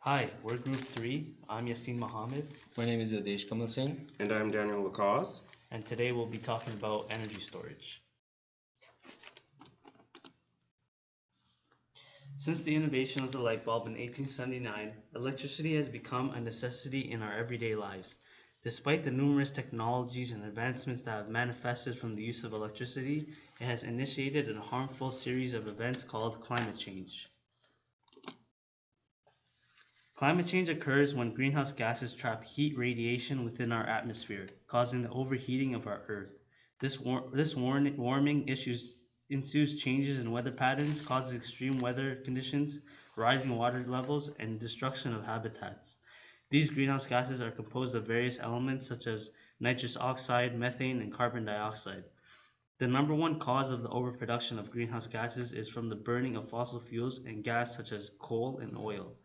Hi, we're Group 3. I'm Yassin Mohamed, My name is Adeshkamal Singh. And I'm Daniel Lacaze. and today we'll be talking about energy storage. Since the innovation of the light bulb in 1879, electricity has become a necessity in our everyday lives. Despite the numerous technologies and advancements that have manifested from the use of electricity, it has initiated a harmful series of events called climate change. Climate change occurs when greenhouse gases trap heat radiation within our atmosphere, causing the overheating of our Earth. Warming ensues changes in weather patterns, causes extreme weather conditions, rising water levels, and destruction of habitats. These greenhouse gases are composed of various elements such as nitrous oxide, methane, and carbon dioxide. The number one cause of the overproduction of greenhouse gases is from the burning of fossil fuels and gas such as coal and oil.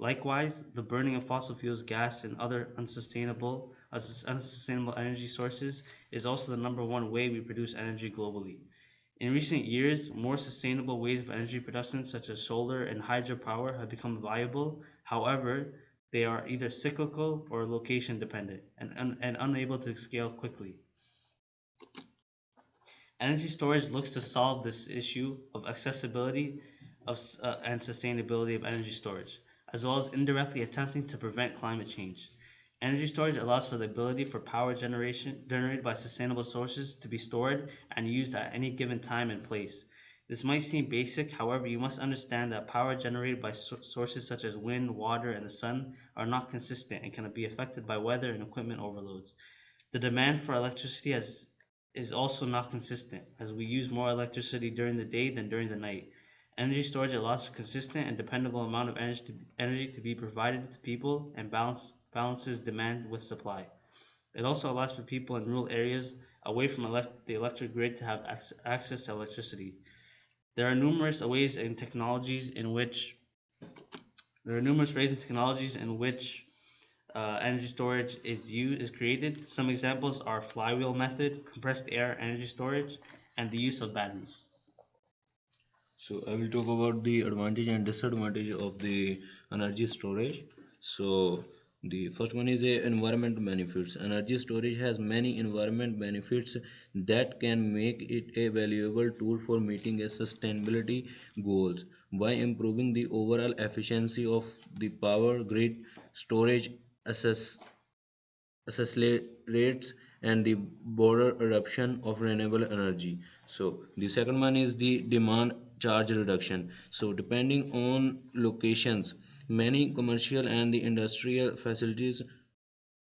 Likewise, the burning of fossil fuels, gas, and other unsustainable energy sources is also the number one way we produce energy globally. In recent years, more sustainable ways of energy production, such as solar and hydropower, have become viable. However, they are either cyclical or location dependent and unable to scale quickly. Energy storage looks to solve this issue of accessibility and sustainability of energy storage, as well as indirectly attempting to prevent climate change. Energy storage allows for the ability for power generation generated by sustainable sources to be stored and used at any given time and place. This might seem basic, however, you must understand that power generated by sources such as wind, water, and the sun are not consistent and can be affected by weather and equipment overloads. The demand for electricity is also not consistent, as we use more electricity during the day than during the night. Energy storage allows for consistent and dependable amount of energy to be provided to people and balances demand with supply. It also allows for people in rural areas away from the electric grid to have access to electricity. There are numerous ways and technologies in which energy storage is created. Some examples are flywheel method, compressed air energy storage, and the use of batteries. So I will talk about the advantage and disadvantage of the energy storage. So the first one is a environment benefits. Energy storage has many environment benefits that can make it a valuable tool for meeting a sustainability goals by improving the overall efficiency of the power grid. Storage assess accelerates and the border adoption of renewable energy. So the second one is the demand charge reduction. So depending on locations, many commercial and the industrial facilities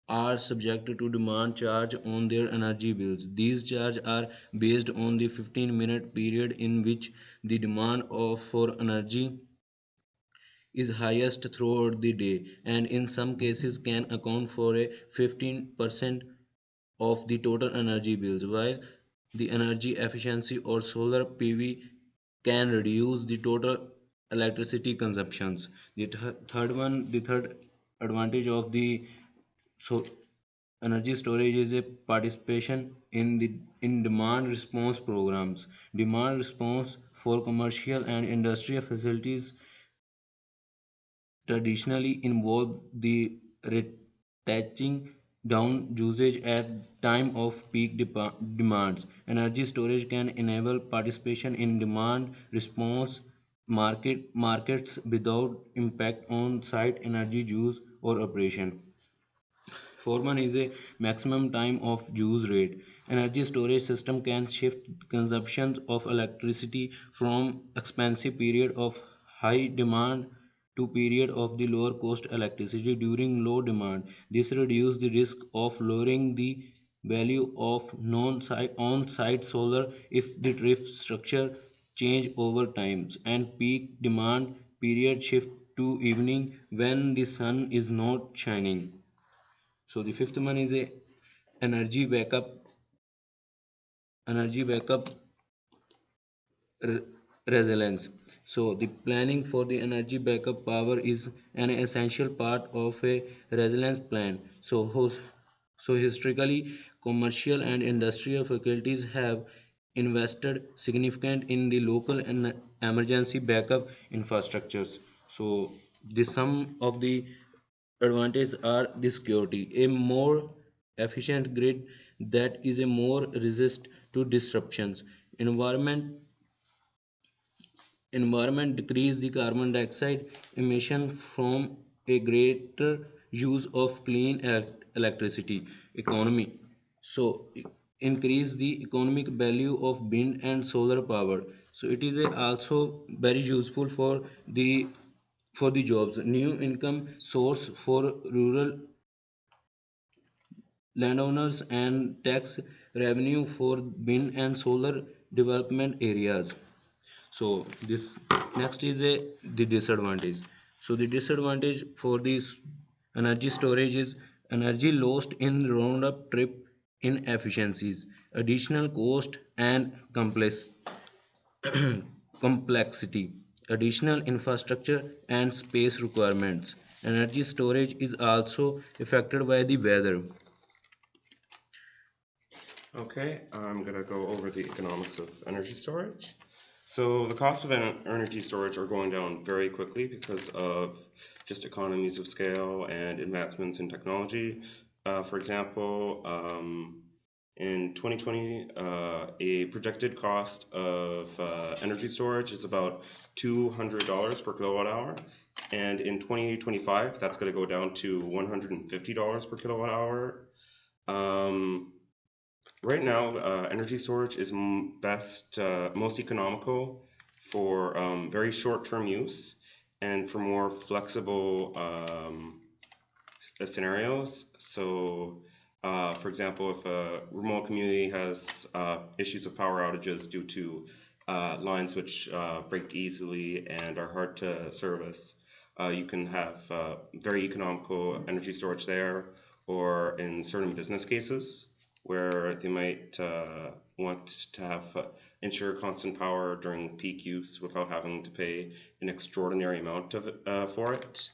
are subjected to demand charge on their energy bills. These charges are based on the 15-minute period in which the demand for energy is highest throughout the day, and in some cases can account for a 15% of the total energy bills, while the energy efficiency or solar PV can reduce the total electricity consumptions. The third advantage of the so energy storage is a participation in demand response programs. Demand response for commercial and industrial facilities traditionally involve the retaching down usage at time of peak demands. Energy storage can enable participation in demand response markets without impact on site energy use or operation. Foreman is a maximum time of use rate. Energy storage system can shift consumption of electricity from expensive period of high demand to period of the lower cost electricity during low demand. This reduces the risk of lowering the value of on-site solar if the tariff structure change over times and peak demand period shift to evening when the sun is not shining. So the fifth one is a energy backup energy backup resilience. So the planning for the energy backup power is an essential part of a resilience plan. So historically, commercial and industrial faculties have invested significant in the local and emergency backup infrastructures. So The sum of the advantages are the security, a more efficient grid that is a more resist to disruptions, environment environment decrease the carbon dioxide emission from a greater use of clean electricity economy, so increase the economic value of wind and solar power. So it is also very useful for the jobs, new income source for rural landowners, and tax revenue for wind and solar development areas. So this next is the disadvantage. So the disadvantage for this energy storage is energy lost in round up trip inefficiencies, additional cost and complexity, additional infrastructure and space requirements. Energy storage is also affected by the weather. Okay, I'm going to go over the economics of energy storage. So the cost of energy storage are going down very quickly because of just economies of scale and advancements in technology. For example, in 2020, a projected cost of energy storage is about $200 per kilowatt hour. And in 2025, that's going to go down to $150 per kilowatt hour. Right now, energy storage is most economical for very short-term use and for more flexible scenarios. So, for example, if a remote community has issues of power outages due to lines which break easily and are hard to service, you can have very economical energy storage there, or in certain business cases where they might want to have ensure constant power during peak use without having to pay an extraordinary amount of for it.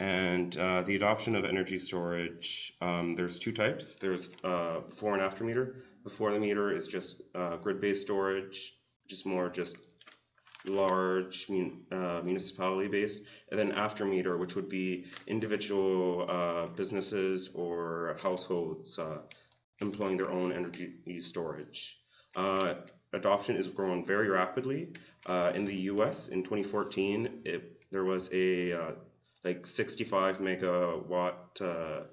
And the adoption of energy storage, there's two types. There's before and after meter. Before the meter is just grid-based storage, just more just large municipality based, and then after meter, which would be individual businesses or households employing their own energy storage. Adoption is growing very rapidly. In the US in 2014, there was a like 65 megawatt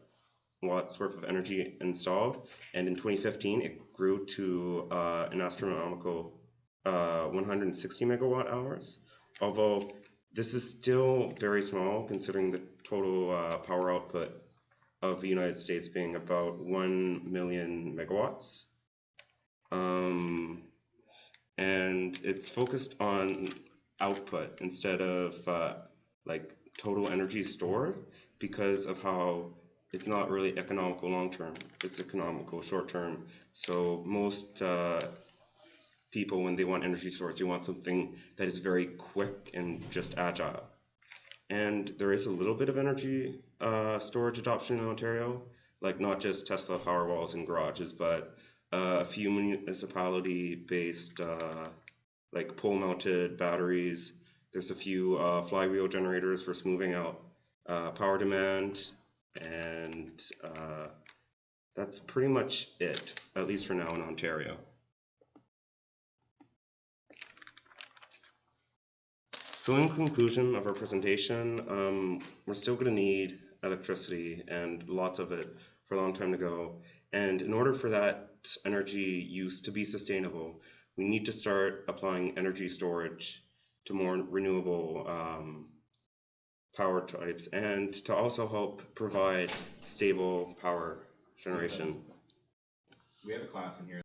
watts worth of energy installed, and in 2015 it grew to an astronomical 160 megawatt hours. Although this is still very small considering the total power output of the United States being about 1 million megawatts. And it's focused on output instead of like total energy stored, because of how it's not really economical long term, it's economical short term. So most people, when they want energy storage, they want something that is very quick and just agile. And there is a little bit of energy storage adoption in Ontario, like not just Tesla Powerwalls in garages, but a few municipality-based like pole-mounted batteries. There's a few flywheel generators for smoothing out power demand, and that's pretty much it, at least for now in Ontario. So in conclusion of our presentation, we're still going to need electricity, and lots of it, for a long time to go. And in order for that energy use to be sustainable, we need to start applying energy storage to more renewable power types, and to also help provide stable power generation. We have a class in here.